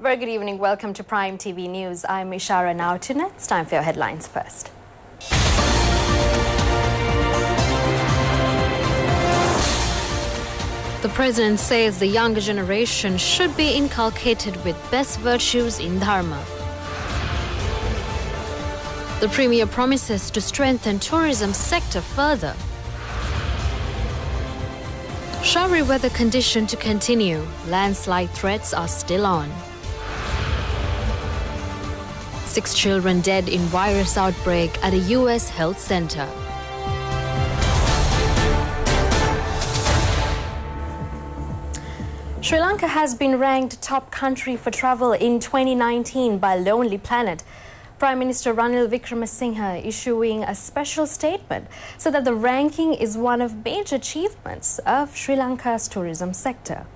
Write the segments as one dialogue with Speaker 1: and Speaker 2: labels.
Speaker 1: very good evening. Welcome to Prime TV News. I'm Ishara now. Tonight, it's time for your headlines first. The president says the younger generation should be inculcated with best virtues in Dharma. The Premier promises to strengthen tourism sector further. Showery weather condition to continue. Landslide threats are still on. 6 children dead in virus outbreak at a U.S. health center. Sri Lanka has been ranked top country for travel in 2019 by Lonely Planet. Prime Minister Ranil Wickremesinghe issuing a special statement so that the ranking is one of major achievements of Sri Lanka's tourism sector.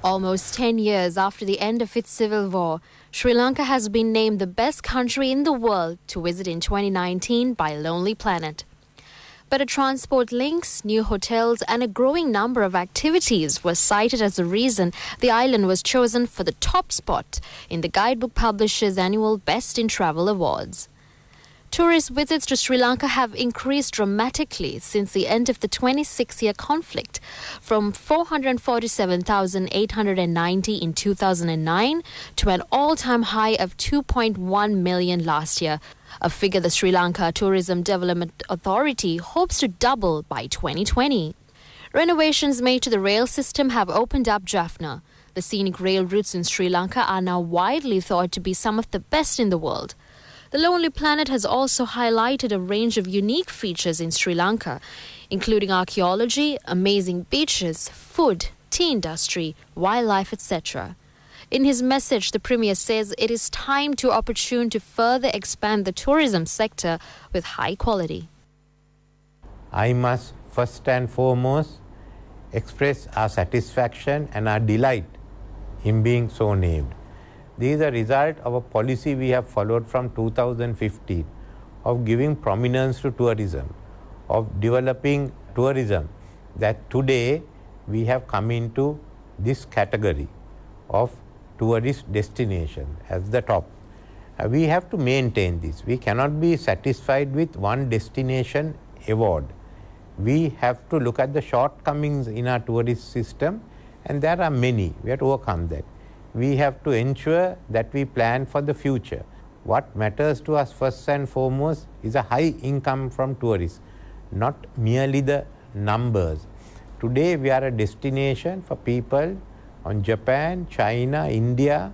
Speaker 1: Almost 10 years after the end of its civil war, Sri Lanka has been named the best country in the world to visit in 2019 by Lonely Planet. Better transport links, new hotels and a growing number of activities were cited as the reason the island was chosen for the top spot in the guidebook publisher's annual Best in Travel Awards. Tourist visits to Sri Lanka have increased dramatically since the end of the 26-year conflict, from 447,890 in 2009 to an all-time high of 2.1 million last year, a figure the Sri Lanka Tourism Development Authority hopes to double by 2020. Renovations made to the rail system have opened up Jaffna. The scenic rail routes in Sri Lanka are now widely thought to be some of the best in the world. The Lonely Planet has also highlighted a range of unique features in Sri Lanka, including archaeology, amazing beaches, food, tea industry, wildlife, etc. In his message, the Premier says it is time to opportune to further expand the tourism sector with high quality.
Speaker 2: I must first and foremost express our satisfaction and our delight in being so named. These are a result of a policy we have followed from 2015 of giving prominence to tourism, of developing tourism, that today we have come into this category of tourist destination as the top. We have to maintain this. We cannot be satisfied with one destination award. We have to look at the shortcomings in our tourist system, and there are many. We have to overcome that. We have to ensure that we plan for the future. What matters to us first and foremost is a high income from tourists, not merely the numbers. Today we are a destination for people on Japan, China, India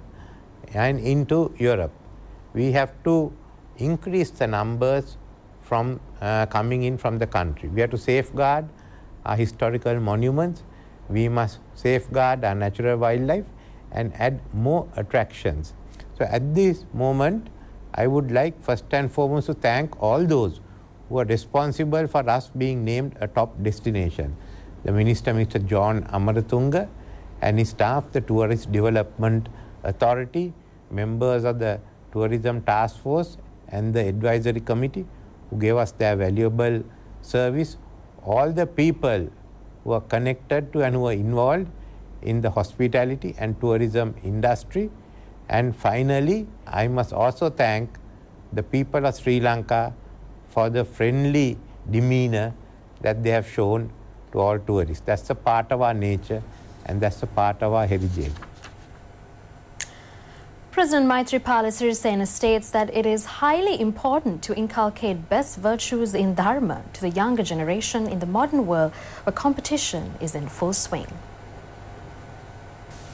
Speaker 2: and into Europe. We have to increase the numbers from coming in from the country. We have to safeguard our historical monuments. We must safeguard our natural wildlife and add more attractions. So at this moment, I would like first and foremost to thank all those who are responsible for us being named a top destination. The Minister, Mr. John Amaratunga, and his staff, the Tourist Development Authority, members of the Tourism Task Force and the Advisory Committee who gave us their valuable service, all the people who are connected to and who are involved in the hospitality and tourism industry. And finally, I must also thank the people of Sri Lanka for the friendly demeanor that they have shown to all tourists. That's a part of our nature and that's a part of our heritage.
Speaker 1: President Maithripala Sirisena states that it is highly important to inculcate best virtues in Dharma to the younger generation in the modern world where competition is in full swing.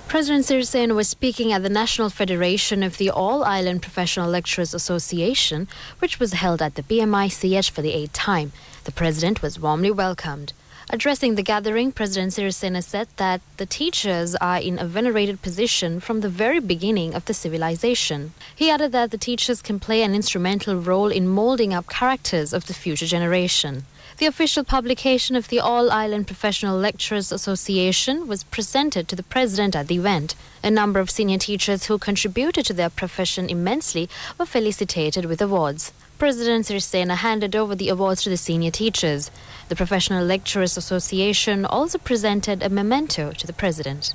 Speaker 1: President Sirisena was speaking at the National Federation of the All-Island Professional Lecturers Association, which was held at the BMICH for the 8th time. The president was warmly welcomed. Addressing the gathering, President Sirisena said that the teachers are in a venerated position from the very beginning of the civilization. He added that the teachers can play an instrumental role in molding up characters of the future generation. The official publication of the All-Island Professional Lecturers Association was presented to the president at the event. A number of senior teachers who contributed to their profession immensely were felicitated with awards. President Sirisena handed over the awards to the senior teachers. The Professional Lecturers Association also presented a memento to the president.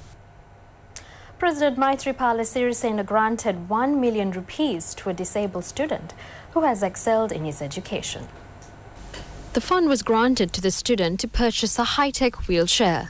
Speaker 1: President Maithripala Sirisena granted 1 million rupees to a disabled student who has excelled in his education. The fund was granted to the student to purchase a high-tech wheelchair.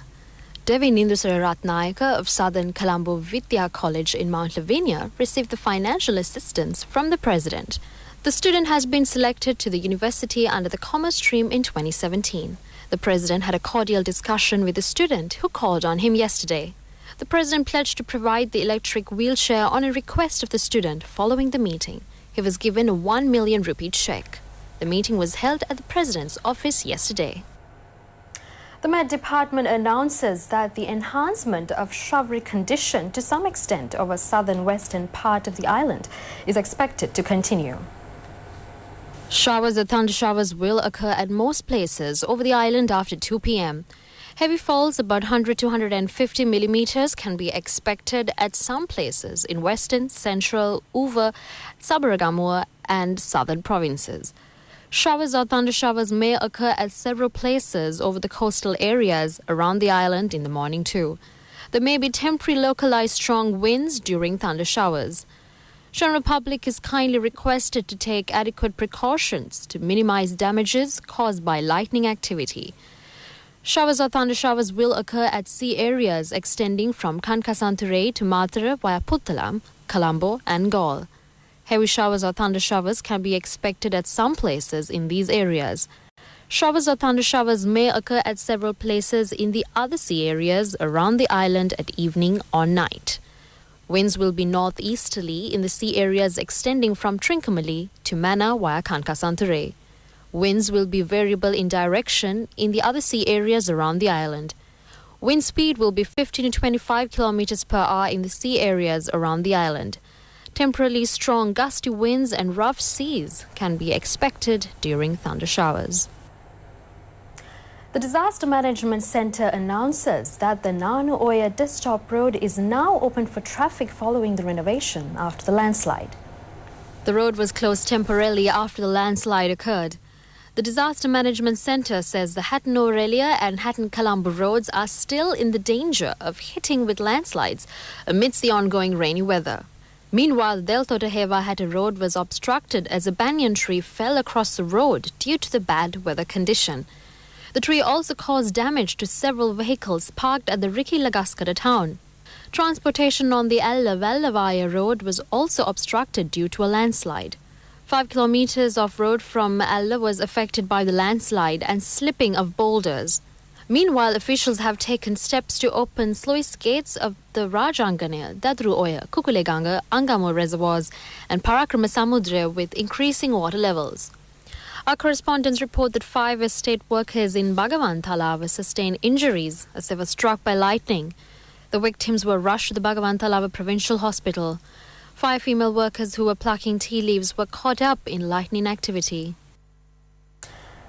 Speaker 1: Devi Nindusara Ratnayaka of Southern Colombo Vidya College in Mount Lavinia received the financial assistance from the president. The student has been selected to the university under the commerce stream in 2017. The president had a cordial discussion with the student who called on him yesterday. The president pledged to provide the electric wheelchair on a request of the student following the meeting. He was given a 1 million rupee cheque. The meeting was held at the president's office yesterday. The Met Department announces that the enhancement of showery condition to some extent over southern western part of the island is expected to continue. Showers or thunder showers will occur at most places over the island after 2 p.m. Heavy falls about 100 to 150 millimeters can be expected at some places in western, central, Uva, Sabaragamuwa and southern provinces. Showers or thunder showers may occur at several places over the coastal areas around the island in the morning too. There may be temporary localized strong winds during thunder showers. General public is kindly requested to take adequate precautions to minimize damages caused by lightning activity. Showers or thunder showers will occur at sea areas extending from Kankasanturai to Matara via Puttalam, Colombo and Galle. Heavy showers or thunder showers can be expected at some places in these areas. Showers or thunder showers may occur at several places in the other sea areas around the island at evening or night. Winds will be northeasterly in the sea areas extending from Trincomalee to Mannar via Kankasanturai. Winds will be variable in direction in the other sea areas around the island. Wind speed will be 15 to 25 kilometers per hour in the sea areas around the island. Temporarily strong gusty winds and rough seas can be expected during thunder showers. The Disaster Management Centre announces that the Nanu Oya Desktop Road is now open for traffic following the renovation after the landslide. The road was closed temporarily after the landslide occurred. The Disaster Management Centre says the Hatton Orelia and Hatton Colombo roads are still in the danger of hitting with landslides amidst the ongoing rainy weather. Meanwhile, Delta Teheva Hatta Road was obstructed as a banyan tree fell across the road due to the bad weather condition. The tree also caused damage to several vehicles parked at the Riki Lagaskara town. Transportation on the Alla Vallavaya road was also obstructed due to a landslide. 5 kilometers of road from Alla was affected by the landslide and slipping of boulders. Meanwhile, officials have taken steps to open sluice gates of the Rajangane, Dadru Oya, Kukuleganga, Angamo reservoirs and Parakrama Samudra with increasing water levels. Our correspondents report that 5 estate workers in Bhagavan Talava sustained injuries as they were struck by lightning. The victims were rushed to the Bhagavan Talava Provincial Hospital. 5 female workers who were plucking tea leaves were caught up in lightning activity.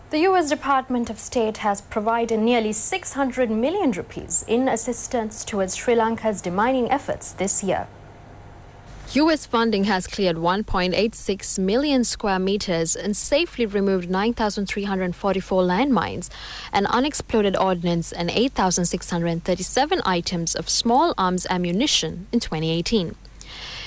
Speaker 1: The U.S. Department of State has provided nearly 600 million rupees in assistance towards Sri Lanka's demining efforts this year. U.S. funding has cleared 1.86 million square meters and safely removed 9,344 landmines, an unexploded ordnance and 8,637 items of small arms ammunition in 2018.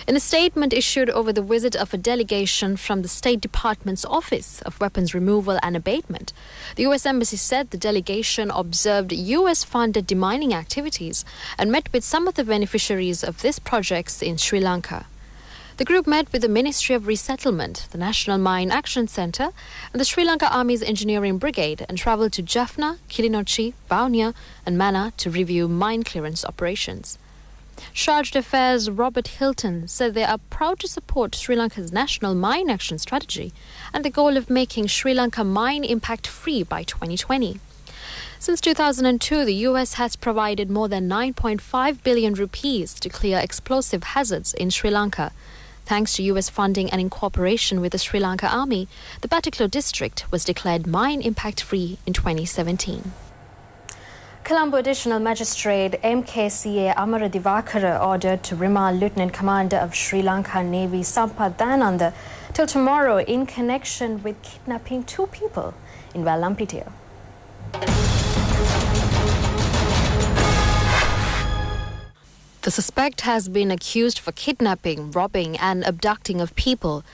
Speaker 1: In a statement issued over the visit of a delegation from the State Department's Office of Weapons Removal and Abatement, the U.S. Embassy said the delegation observed U.S.-funded demining activities and met with some of the beneficiaries of these projects in Sri Lanka. The group met with the Ministry of Resettlement, the National Mine Action Centre and the Sri Lanka Army's Engineering Brigade and travelled to Jaffna, Kilinochchi, Vaunia and Mannar to review mine clearance operations. Chargé d'Affaires Robert Hilton said they are proud to support Sri Lanka's National Mine Action Strategy and the goal of making Sri Lanka mine impact-free by 2020. Since 2002, the U.S. has provided more than 9.5 billion rupees to clear explosive hazards in Sri Lanka. Thanks to U.S. funding and in cooperation with the Sri Lanka Army, the Batticaloa district was declared mine impact-free in 2017. Colombo Additional Magistrate MKCA Amara Divakara ordered to remand Lieutenant Commander of Sri Lanka Navy Sampath Dananda till tomorrow in connection with kidnapping 2 people in Vallampitia. The suspect has been accused for kidnapping, robbing and abducting of people.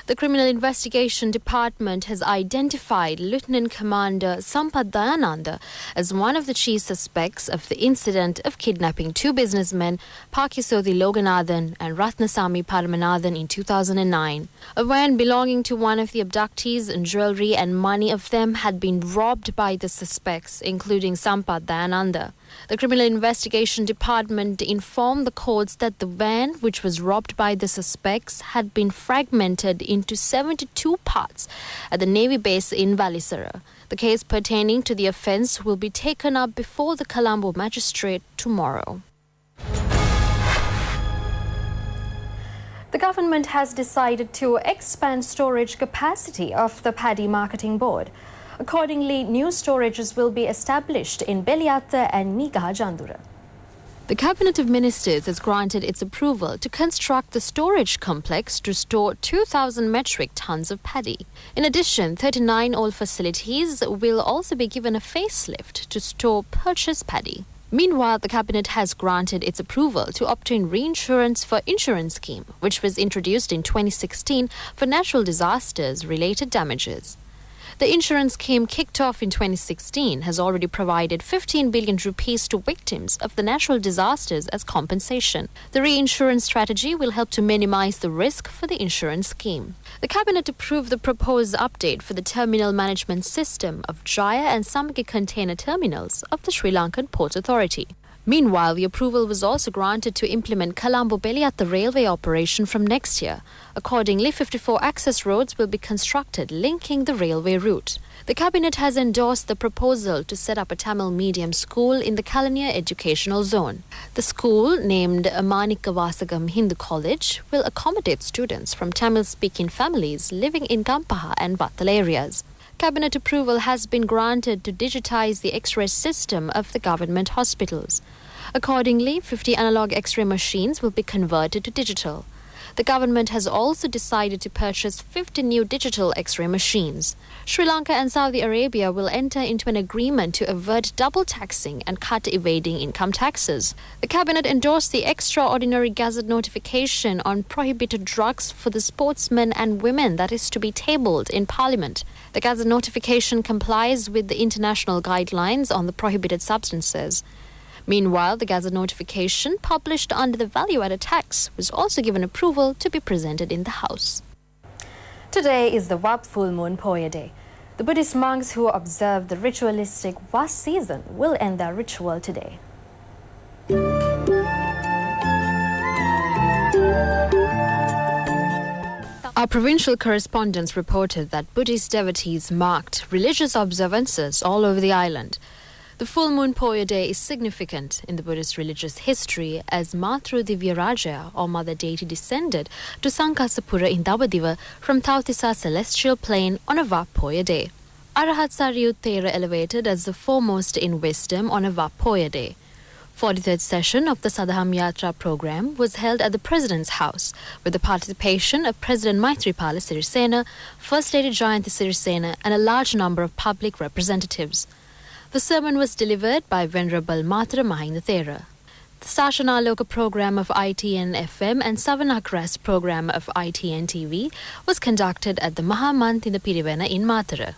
Speaker 1: The Criminal Investigation Department has identified Lieutenant Commander Sampath Dayananda as one of the chief suspects of the incident of kidnapping two businessmen, Pakisothi Loganathan and Ratnasamy Paramanathan, in 2009. A van belonging to one of the abductees and jewellery and money of them had been robbed by the suspects, including Sampath Dayananda. The Criminal Investigation Department informed the courts that the van, which was robbed by the suspects, had been fragmented into 72 parts at the Navy base in Valisara. The case pertaining to the offence will be taken up before the Colombo magistrate tomorrow. The government has decided to expand storage capacity of the Paddy Marketing Board. Accordingly, new storages will be established in Beliatta and Meghajandura. The Cabinet of Ministers has granted its approval to construct the storage complex to store 2,000 metric tons of paddy. In addition, 39 old facilities will also be given a facelift to store purchased paddy. Meanwhile, the Cabinet has granted its approval to obtain reinsurance for insurance scheme, which was introduced in 2016 for natural disasters-related damages. The insurance scheme, kicked off in 2016, has already provided 15 billion rupees to victims of the natural disasters as compensation. The reinsurance strategy will help to minimize the risk for the insurance scheme. The Cabinet approved the proposed update for the terminal management system of Jaya and Samaki container terminals of the Sri Lankan Ports Authority. Meanwhile, the approval was also granted to implement Colombo-Beliatta railway operation from next year. Accordingly, 54 access roads will be constructed linking the railway route. The Cabinet has endorsed the proposal to set up a Tamil medium school in the Kalaniya educational zone. The school, named Manika Vasagam Hindu College, will accommodate students from Tamil-speaking families living in Gampaha and Vattal areas. Cabinet approval has been granted to digitize the X-ray system of the government hospitals. Accordingly, 50 analog X-ray machines will be converted to digital. The government has also decided to purchase 50 new digital X-ray machines. Sri Lanka and Saudi Arabia will enter into an agreement to avert double taxing and cut evading income taxes. The Cabinet endorsed the extraordinary gazette notification on prohibited drugs for the sportsmen and women that is to be tabled in Parliament. The gazette notification complies with the international guidelines on the prohibited substances. Meanwhile, the gazette notification published under the value-added tax was also given approval to be presented in the House. Today is the Wap full moon Poya Day. The Buddhist monks who observe the ritualistic Vas season will end their ritual today. Our provincial correspondents reported that Buddhist devotees marked religious observances all over the island. The full moon Poya Day is significant in the Buddhist religious history as Matru Divyaraja, or Mother Deity, descended to Sankasapura in Dabadiva from Tautisa celestial plane on a Vap Poya Day. Arahat Sariyut Thera elevated as the foremost in wisdom on a Vap Poya Day. 43rd session of the Sadham Yatra program was held at the President's House with the participation of President Maithripala Sirisena, First Lady Jayanthi Sirisena and a large number of public representatives. The sermon was delivered by Venerable Matra Mahinda Thera. The Sashana Loka program of ITN FM and Savanakras program of ITN TV was conducted at the Mahamant in the Pirivena in Matara.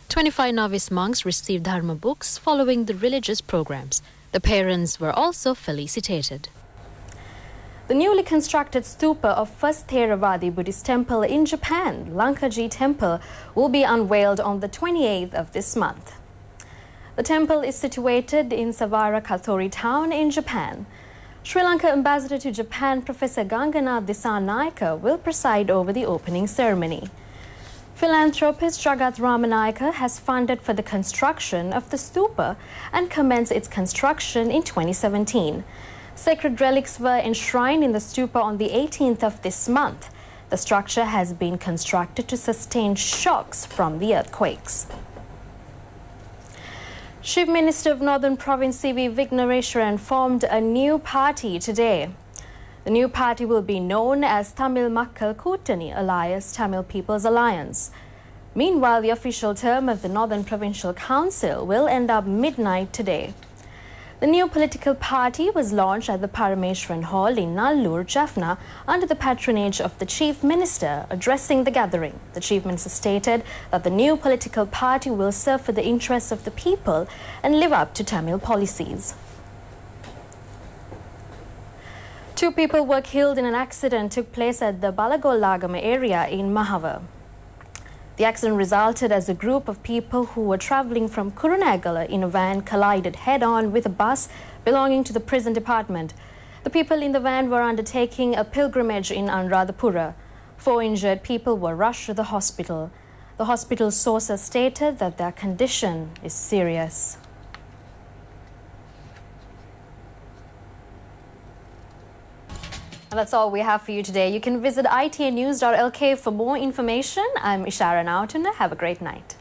Speaker 1: 25 novice monks received Dharma books following the religious programs. The parents were also felicitated. The newly constructed stupa of first Theravadi Buddhist temple in Japan, Lankaji Temple, will be unveiled on the 28th of this month. The temple is situated in Savara Kathori town in Japan. Sri Lanka Ambassador to Japan, Professor Ganganath Dissanayake, will preside over the opening ceremony. Philanthropist Jagat Ramanayake has funded for the construction of the stupa and commenced its construction in 2017. Sacred relics were enshrined in the stupa on the 18th of this month. The structure has been constructed to sustain shocks from the earthquakes. Chief Minister of Northern Province C.V. Vignareswaran formed a new party today. The new party will be known as Tamil Makkal Kootani, alias Tamil People's Alliance. Meanwhile, the official term of the Northern Provincial Council will end up midnight today. The new political party was launched at the Parameshwaran Hall in Nallur, Jaffna, under the patronage of the Chief Minister. Addressing the gathering, the Chief Minister stated that the new political party will serve for the interests of the people and live up to Tamil policies. 2 people were killed in an accident took place at the Balagolagam area in Mahava. The accident resulted as a group of people who were travelling from Kurunegala in a van collided head-on with a bus belonging to the prison department. The people in the van were undertaking a pilgrimage in Anuradhapura. 4 injured people were rushed to the hospital. The hospital sources stated that their condition is serious. And that's all we have for you today. You can visit itnews.lk for more information. I'm Ishara Nautuna. Have a great night.